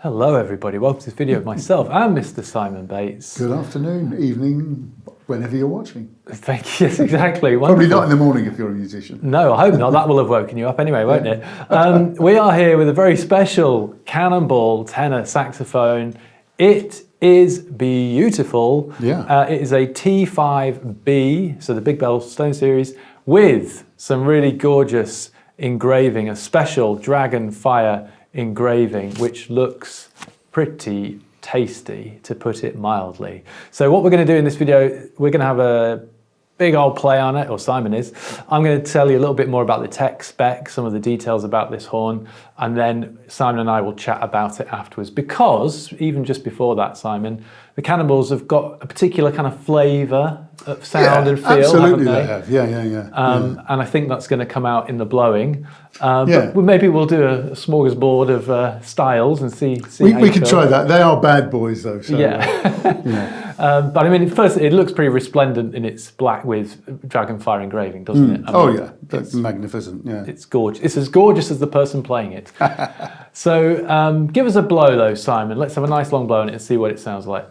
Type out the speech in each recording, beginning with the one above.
Hello everybody, welcome to this video of myself and Mr. Simon Bates. Good afternoon, evening, whenever you're watching. Thank you, yes, exactly. Probably not in the morning if you're a musician. No, I hope not, that will have woken you up anyway, won't it? We are here with a very special Cannonball tenor saxophone. It is beautiful. Yeah. It is a T5B, so the Big Bell Stone series, with some really gorgeous engraving, a special Dragonfire engraving, which looks pretty tasty, to put it mildly. So what we're going to do in this video, we're going to have a big old play on it, or Simon is. I'm going to tell you a little bit more about the tech spec, some of the details about this horn, and then Simon and I will chat about it afterwards, because even just before that, Simon, the Cannonballs have got a particular kind of flavour of sound and feel, absolutely haven't they? They have. Yeah. And I think that's going to come out in the blowing. But maybe we'll do a smorgasbord of styles and see how we can try that. They are bad boys though. So, yeah. But I mean, first, it looks pretty resplendent in its black with Dragonfire engraving, doesn't it? I mean, it's magnificent. Yeah, it's gorgeous. It's as gorgeous as the person playing it. So give us a blow though, Simon. Let's have a nice long blow on it and see what it sounds like.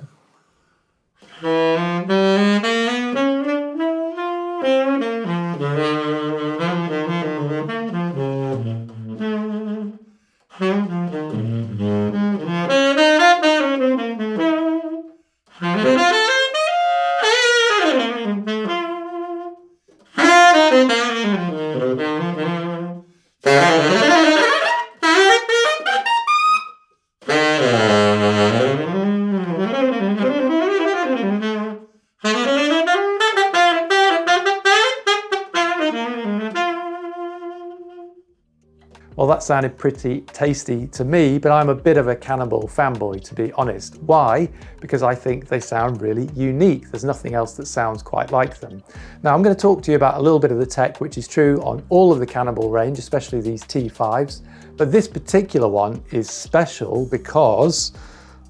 Well, that sounded pretty tasty to me, but I'm a bit of a Cannonball fanboy, to be honest. Why? Because I think they sound really unique. There's nothing else that sounds quite like them. Now, I'm going to talk to you about a little bit of the tech, which is true on all of the Cannonball range, especially these T5s. But this particular one is special because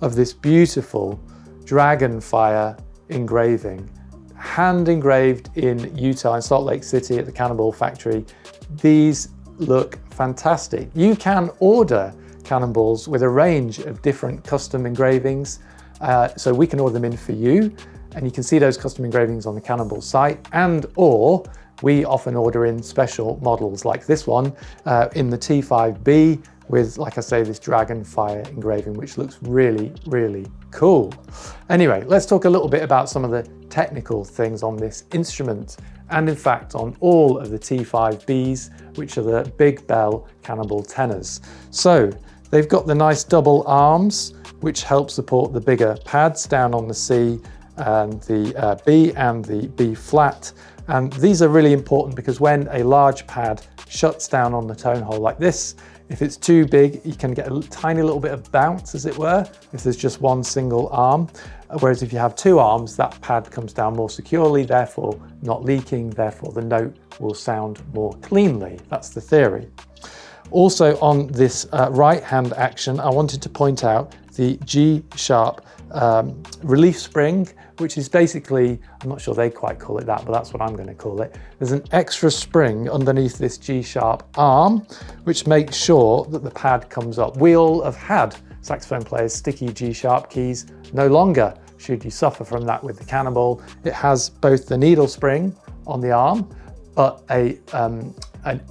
of this beautiful Dragonfire engraving, hand engraved in Utah, in Salt Lake City at the Cannonball factory. These look fantastic. You can order Cannonballs with a range of different custom engravings. So we can order them in for you, and you can see those custom engravings on the Cannonball site, or we often order in special models like this one in the T5B with, like I say, this Dragonfire engraving, which looks really, really cool. Anyway, let's talk a little bit about some of the technical things on this instrument, and in fact on all of the T5Bs, which are the Big Bell Cannonball tenors. So they've got the nice double arms, which help support the bigger pads down on the C and the B and the B flat. And these are really important because when a large pad shuts down on the tone hole like this, if it's too big, you can get a tiny little bit of bounce, as it were, if there's just one single arm. Whereas if you have two arms, that pad comes down more securely, therefore not leaking, therefore the note will sound more cleanly. That's the theory. Also on this right hand action, I wanted to point out the G sharp relief spring, which is basically, I'm not sure they quite call it that, but that's what I'm going to call it. There's an extra spring underneath this G sharp arm, which makes sure that the pad comes up. We all have had saxophone players sticky G sharp keys. No longer should you suffer from that with the Cannonball. It has both the needle spring on the arm, but an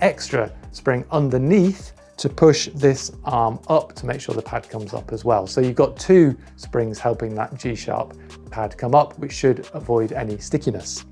extra spring underneath to push this arm up to make sure the pad comes up as well. So you've got two springs helping that G-sharp pad come up, which should avoid any stickiness.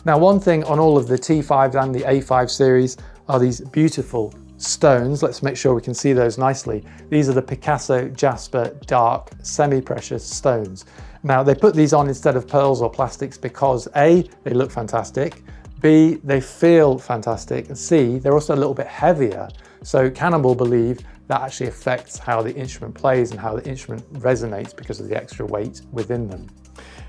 Now, one thing on all of the T5s and the A5 series are these beautiful stones. Let's make sure we can see those nicely. These are the Picasso Jasper dark semi-precious stones. Now, they put these on instead of pearls or plastics because A, they look fantastic, B, they feel fantastic, and C, they're also a little bit heavier. So Cannonball believe that actually affects how the instrument plays and how the instrument resonates because of the extra weight within them.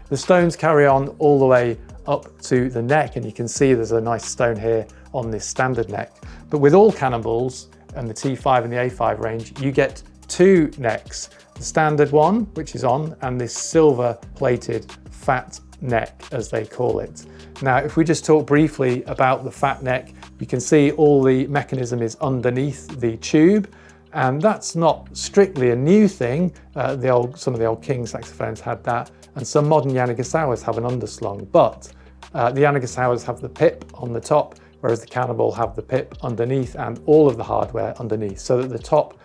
The stones carry on all the way up to the neck, and you can see there's a nice stone here on this standard neck. But with all Cannonballs and the T5 and the A5 range, you get two necks, the standard one, which is on, and this silver plated fat neck, as they call it. Now, if we just talk briefly about the fat neck, you can see all the mechanism is underneath the tube, and that's not strictly a new thing. Some of the old King saxophones had that, and some modern Yanagisawas have an underslung, but the Yanagisawas have the pip on the top, whereas the Cannonball have the pip underneath and all of the hardware underneath, so that the top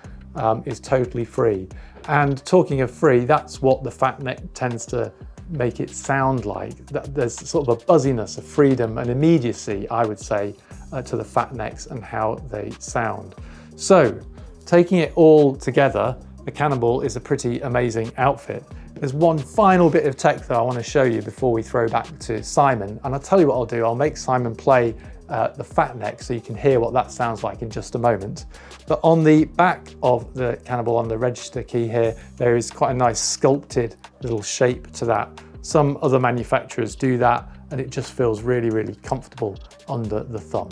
is totally free. And talking of free, that's what the fat neck tends to make it sound like. There's sort of a buzziness, a freedom, an immediacy, I would say, to the fat necks and how they sound. So, taking it all together, the Cannonball is a pretty amazing outfit. There's one final bit of tech though I want to show you before we throw back to Simon, and I'll tell you what I'll do. I'll make Simon play the fat neck so you can hear what that sounds like in just a moment. But on the back of the Cannonball, on the register key here, there is quite a nice sculpted little shape to that. Some other manufacturers do that, and it just feels really, really comfortable under the thumb.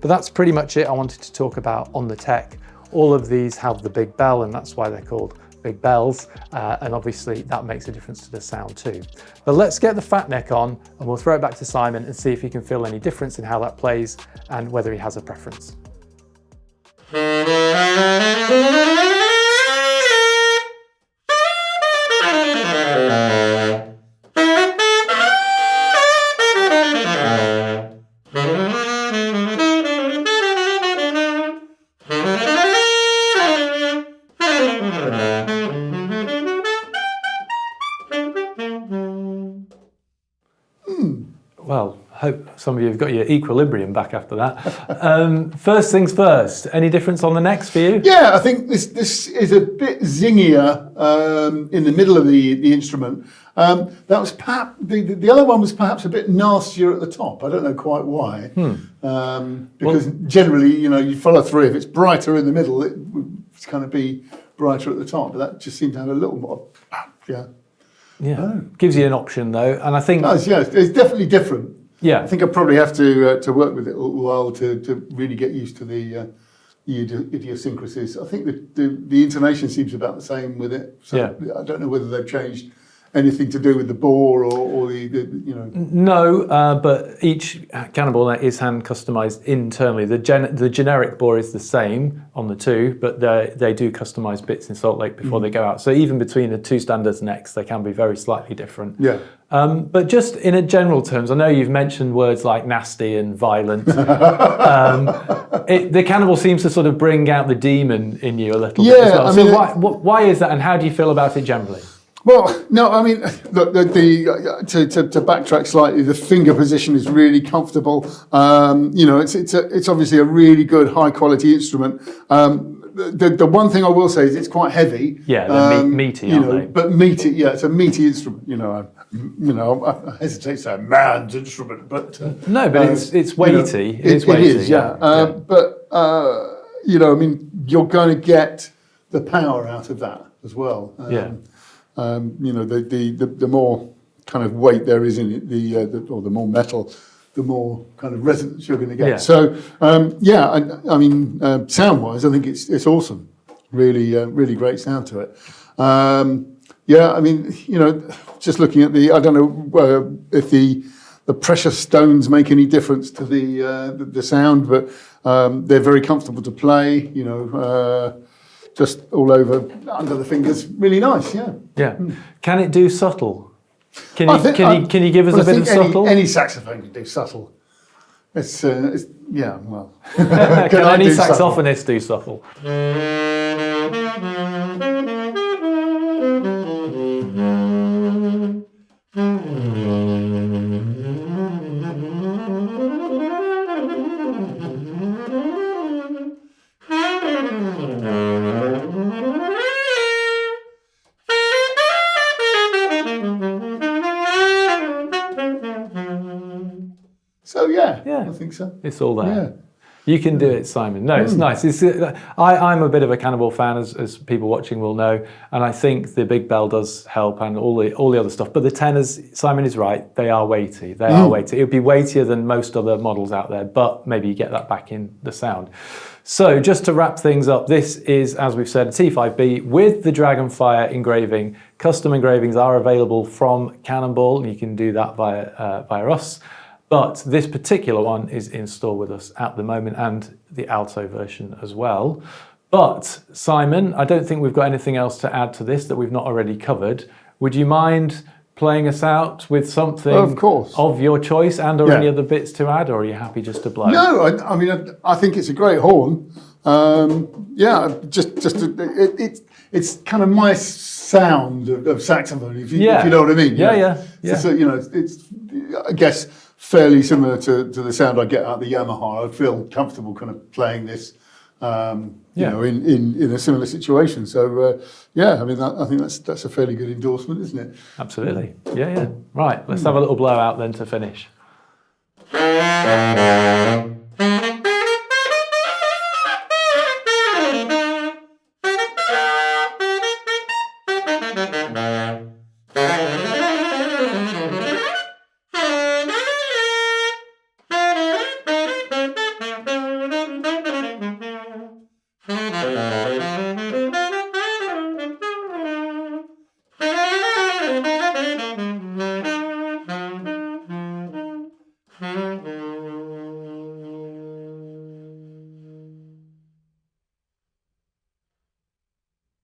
But that's pretty much it I wanted to talk about on the tech. All of these have the big bell, and that's why they're called big bells, and obviously that makes a difference to the sound too. But let's get the fat neck on, and we'll throw it back to Simon and see if he can feel any difference in how that plays and whether he has a preference. Well, hope some of you have got your equilibrium back after that. First things first, any difference on the necks for you? Yeah, I think this is a bit zingier in the middle of the instrument. That was perhaps the other one was perhaps a bit nastier at the top. I don't know quite why. Because generally, you know, you follow through. If it's brighter in the middle, it's kind of be brighter at the top. But that just seemed to have a little more. Yeah, gives you an option though, and I think it does. Yeah, it's definitely different. Yeah, I think I probably have to work with it a little while to really get used to the idiosyncrasies. I think the intonation seems about the same with it. So yeah. I don't know whether they've changed anything to do with the bore or the you know. No, but each Cannonball neck is hand customized internally. The generic bore is the same on the two, but they do customize bits in Salt Lake before they go out. So even between the two standards necks, they can be very slightly different. Yeah. But just in a general terms, I know you've mentioned words like nasty and violent. The Cannonball seems to sort of bring out the demon in you a little bit as well. I mean, so why is that, and how do you feel about it generally? Well, no, I mean, look, to backtrack slightly, the finger position is really comfortable. You know, it's obviously a really good, high quality instrument. The one thing I will say is it's quite heavy. Yeah, they're meaty, aren't they? But meaty, yeah, it's a meaty instrument. You know, I hesitate to say a man's instrument, but no, but it's weighty. You know, it is weighty. It is, yeah. But you know, I mean, you're going to get the power out of that as well. You know, the more kind of weight there is in it, or the more metal, the more kind of resonance you're going to get. Yeah. So, I mean, sound-wise, I think it's awesome. Really great sound to it. Yeah, I mean, you know, just looking at I don't know if the pressure stones make any difference to the sound, but they're very comfortable to play. You know. Just all over under the fingers, really nice, yeah. Yeah. Can it do subtle? Can you give us a bit of subtle? Any saxophone can do subtle. It's yeah, well. Can any saxophonist do subtle? So yeah, I think so. It's all there. You can do it, Simon. No, it's nice. I'm a bit of a Cannonball fan, as people watching will know, and I think the big bell does help and all the other stuff. But the tenors, Simon is right, they are weighty. They are weighty. It would be weightier than most other models out there, but maybe you get that back in the sound. So just to wrap things up, this is, as we've said, a T5B with the Dragonfire engraving. Custom engravings are available from Cannonball. You can do that via us. But this particular one is in store with us at the moment, and the alto version as well. But Simon, I don't think we've got anything else to add to this that we've not already covered. Would you mind playing us out with something of your choice and/or any other bits to add, or are you happy just to blow? No, I mean, I think it's a great horn. It's kind of my sound of saxophone, if you know what I mean. Yeah. So, it's I guess fairly similar to the sound I get out of the Yamaha. I feel comfortable kind of playing this, in a similar situation. So I mean, I think that's a fairly good endorsement, isn't it? Absolutely. Yeah. Right, let's have a little blowout then to finish.